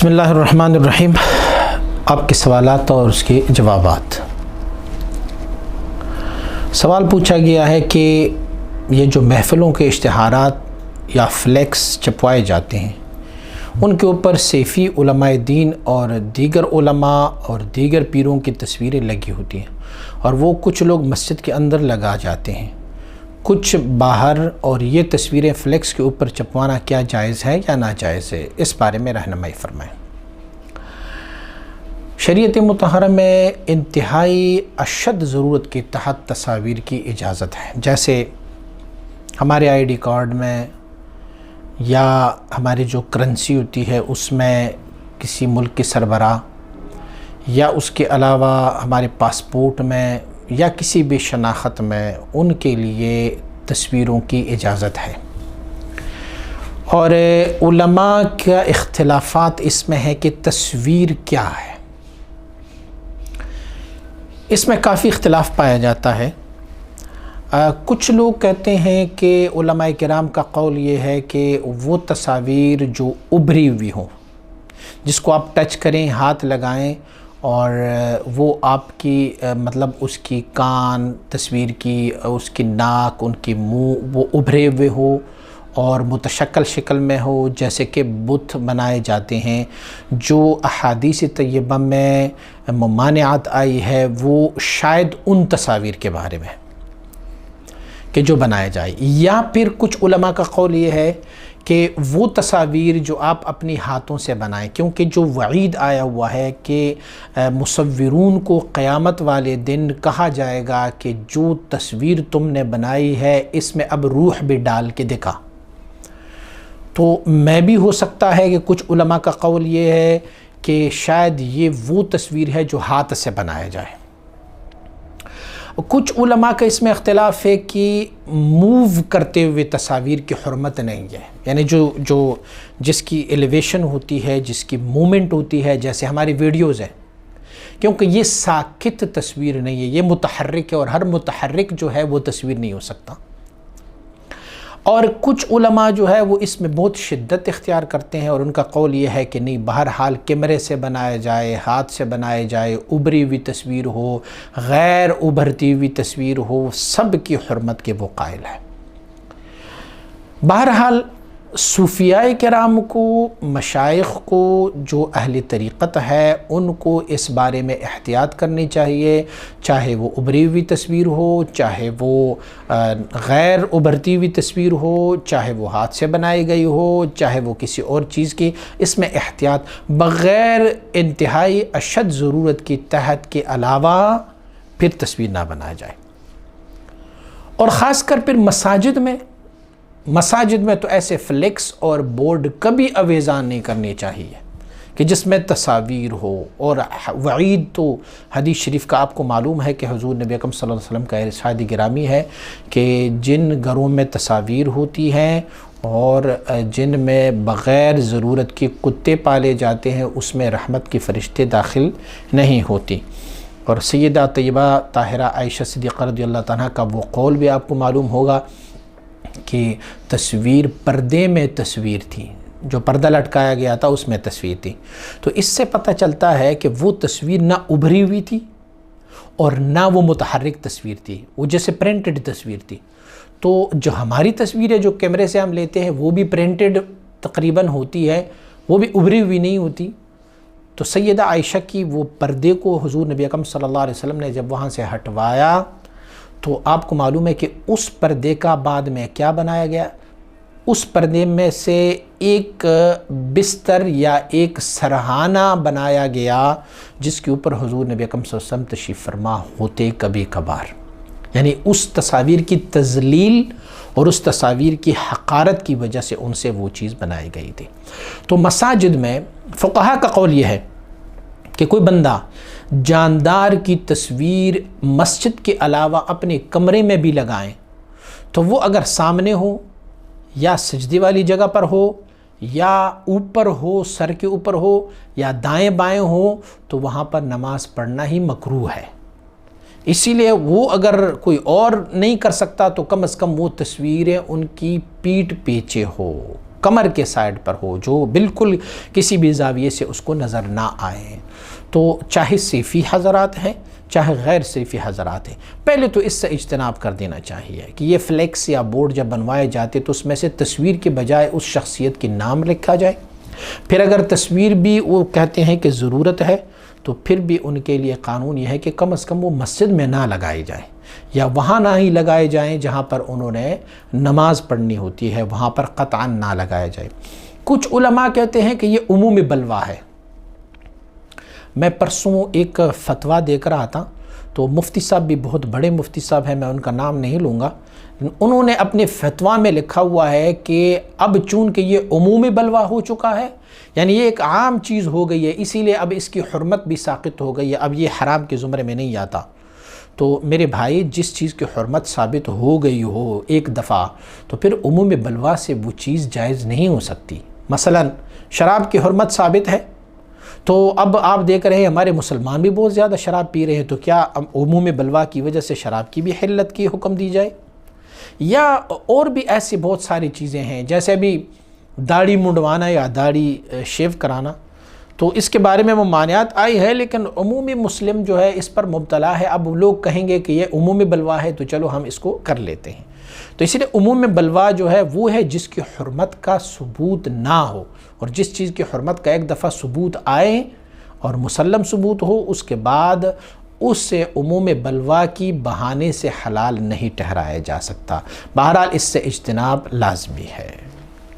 بسم اللہ الرحمن الرحیم۔ آپ کے سوالات اور اس کے جوابات۔ سوال پوچھا گیا ہے کہ یہ جو محفلوں کے اشتہارات یا فلیکس چھپوائے جاتے ہیں ان کے اوپر سیفی علماء دین اور دیگر علماء اور دیگر پیروں کی تصویریں لگی ہوتی ہیں، اور وہ کچھ لوگ مسجد کے اندر لگا جاتے ہیں، کچھ باہر، اور یہ تصویریں فلیکس کے اوپر چھپوانا کیا جائز ہے یا ناجائز ہے؟ اس بارے میں رہنمائی فرمائیں۔ شریعت مطہرہ میں انتہائی اشد ضرورت کے تحت تصاویر کی اجازت ہے، جیسے ہمارے آئی ڈی کارڈ میں یا ہماری جو کرنسی ہوتی ہے اس میں کسی ملک کے سربراہ، یا اس کے علاوہ ہمارے پاسپورٹ میں یا کسی بھی شناخت میں ان کے لیے تصویروں کی اجازت ہے۔ اور علماء کا اختلافات اس میں ہے کہ تصویر کیا ہے، اس میں کافی اختلاف پایا جاتا ہے۔ کچھ لوگ کہتے ہیں کہ علماء کرام کا قول یہ ہے کہ وہ تصاویر جو ابھری ہوئی ہوں، جس کو آپ ٹچ کریں، ہاتھ لگائیں، اور وہ آپ کی مطلب اس کی کان تصویر کی، اس کی ناک، ان کی منہ وہ ابھرے ہوئے ہو اور متشکل شکل میں ہو، جیسے کہ بت بنائے جاتے ہیں۔ جو احادیث طیبہ میں ممانعت آئی ہے وہ شاید ان تصاویر کے بارے میں کہ جو بنائے جائے، یا پھر کچھ علماء کا قول یہ ہے کہ وہ تصاویر جو آپ اپنی ہاتھوں سے بنائیں، کیونکہ جو وعید آیا ہوا ہے کہ مصورون کو قیامت والے دن کہا جائے گا کہ جو تصویر تم نے بنائی ہے اس میں اب روح بھی ڈال کے دکھا۔ تو میں بھی ہو سکتا ہے کہ کچھ علماء کا قول یہ ہے کہ شاید یہ وہ تصویر ہے جو ہاتھ سے بنایا جائے۔ کچھ علماء کا اس میں اختلاف ہے کہ موو کرتے ہوئے تصاویر کی حرمت نہیں ہے، یعنی جس کی ایلیویشن ہوتی ہے، جس کی مومنٹ ہوتی ہے، جیسے ہماری ویڈیوز ہیں، کیونکہ یہ ساکت تصویر نہیں ہے، یہ متحرک ہے، اور ہر متحرک جو ہے وہ تصویر نہیں ہو سکتا۔ اور کچھ علماء جو ہے وہ اس میں بہت شدت اختیار کرتے ہیں، اور ان کا قول یہ ہے کہ نہیں، بہرحال کیمرے سے بنایا جائے، ہاتھ سے بنائے جائے، ابھری ہوئی تصویر ہو، غیر ابھرتی ہوئی تصویر ہو، سب کی حرمت کے وہ قائل ہے۔ بہرحال صوفیاء کرام کو، مشائخ کو، جو اہل طریقت ہے، ان کو اس بارے میں احتیاط کرنی چاہیے، چاہے وہ ابھری ہوئی تصویر ہو، چاہے وہ غیر ابھرتی ہوئی تصویر ہو، چاہے وہ ہاتھ سے بنائی گئی ہو، چاہے وہ کسی اور چیز کی، اس میں احتیاط بغیر انتہائی اشد ضرورت کی تحت کے علاوہ پھر تصویر نہ بنایا جائے۔ اور خاص کر پھر مساجد میں تو ایسے فلیکس اور بورڈ کبھی آویزان نہیں کرنی چاہیے کہ جس میں تصاویر ہو۔ اور وعید تو حدیث شریف کا آپ کو معلوم ہے کہ حضور نبی اکرم صلی اللہ علیہ وسلم کا ارشاد گرامی ہے کہ جن گھروں میں تصاویر ہوتی ہیں اور جن میں بغیر ضرورت کے کتے پالے جاتے ہیں اس میں رحمت کے فرشتے داخل نہیں ہوتی۔ اور سیدہ طیبہ طاہرہ عائشہ صدیقہ رضی اللہ عنہا کا وہ قول بھی آپ کو معلوم ہوگا کہ تصویر پردے میں تصویر تھی، جو پردہ لٹکایا گیا تھا اس میں تصویر تھی۔ تو اس سے پتہ چلتا ہے کہ وہ تصویر نہ ابھری ہوئی تھی اور نہ وہ متحرک تصویر تھی، وہ جیسے پرنٹڈ تصویر تھی۔ تو جو ہماری تصویر ہے جو کیمرے سے ہم لیتے ہیں وہ بھی پرنٹڈ تقریباً ہوتی ہے، وہ بھی ابھری ہوئی نہیں ہوتی۔ تو سیدہ عائشہ کی وہ پردے کو حضور نبی اکرم صلی اللہ علیہ وسلم نے جب وہاں سے ہٹوایا تو آپ کو معلوم ہے کہ اس پردے کا بعد میں کیا بنایا گیا؟ اس پردے میں سے ایک بستر یا ایک سرہانہ بنایا گیا جس کے اوپر حضور نبی اکرم صلی اللہ علیہ وسلم تشریف فرما ہوتے کبھی کبھار، یعنی اس تصاویر کی تذلیل اور اس تصاویر کی حقارت کی وجہ سے ان سے وہ چیز بنائی گئی تھی۔ تو مساجد میں فقہا کا قول یہ ہے کہ کوئی بندہ جاندار کی تصویر مسجد کے علاوہ اپنے کمرے میں بھی لگائیں تو وہ اگر سامنے ہو یا سجدے والی جگہ پر ہو یا اوپر ہو، سر کے اوپر ہو یا دائیں بائیں ہو، تو وہاں پر نماز پڑھنا ہی مکروہ ہے۔ اسی لیے وہ اگر کوئی اور نہیں کر سکتا تو کم از کم وہ تصویریں ان کی پیٹھ پیچھے ہو، کمر کے سائڈ پر ہو، جو بالکل کسی بھی زاویے سے اس کو نظر نہ آئے، تو چاہے صیفی حضرات ہیں چاہے غیر صیفی حضرات ہیں، پہلے تو اس سے اجتناب کر دینا چاہیے کہ یہ فلیکس یا بورڈ جب بنوائے جاتے تو اس میں سے تصویر کے بجائے اس شخصیت کی نام لکھا جائے۔ پھر اگر تصویر بھی وہ کہتے ہیں کہ ضرورت ہے تو پھر بھی ان کے لیے قانون یہ ہے کہ کم از کم وہ مسجد میں نہ لگائی جائیں، یا وہاں نہ ہی لگائے جائیں جہاں پر انہوں نے نماز پڑھنی ہوتی ہے، وہاں پر قطعاً نہ لگایا جائے۔ کچھ علماء کہتے ہیں کہ یہ عموم بلوا ہے۔ میں پرسوں ایک فتویٰ دیکھ رہا تھا، تو مفتی صاحب بھی بہت بڑے مفتی صاحب ہیں، میں ان کا نام نہیں لوں گا، انہوں نے اپنے فتویٰ میں لکھا ہوا ہے کہ اب چونکہ یہ عمومی بلوا ہو چکا ہے، یعنی یہ ایک عام چیز ہو گئی ہے، اسی لیے اب اس کی حرمت بھی ساقط ہو گئی ہے، اب یہ حرام کے زمرے میں نہیں آتا۔ تو میرے بھائی، جس چیز کی حرمت ثابت ہو گئی ہو ایک دفعہ، تو پھر عموم بلوا سے وہ چیز جائز نہیں ہو سکتی۔ مثلا شراب کی حرمت ثابت ہے، تو اب آپ دیکھ رہے ہیں ہمارے مسلمان بھی بہت زیادہ شراب پی رہے ہیں، تو کیا عموم بلوا کی وجہ سے شراب کی بھی حلت کی حکم دی جائے؟ یا اور بھی ایسی بہت ساری چیزیں ہیں، جیسے ابھی داڑھی منڈوانا یا داڑھی شیو کرانا، تو اس کے بارے میں ممانعات آئی ہے، لیکن عمومی مسلم جو ہے اس پر مبتلا ہے۔ اب لوگ کہیں گے کہ یہ عمومی بلوا ہے تو چلو ہم اس کو کر لیتے ہیں۔ تو اس لیے عموم بلوا جو ہے وہ ہے جس کی حرمت کا ثبوت نہ ہو، اور جس چیز کی حرمت کا ایک دفعہ ثبوت آئے اور مسلم ثبوت ہو، اس کے بعد اس سے عموم بلوا کی بہانے سے حلال نہیں ٹھہرایا جا سکتا۔ بہرحال اس سے اجتناب لازمی ہے۔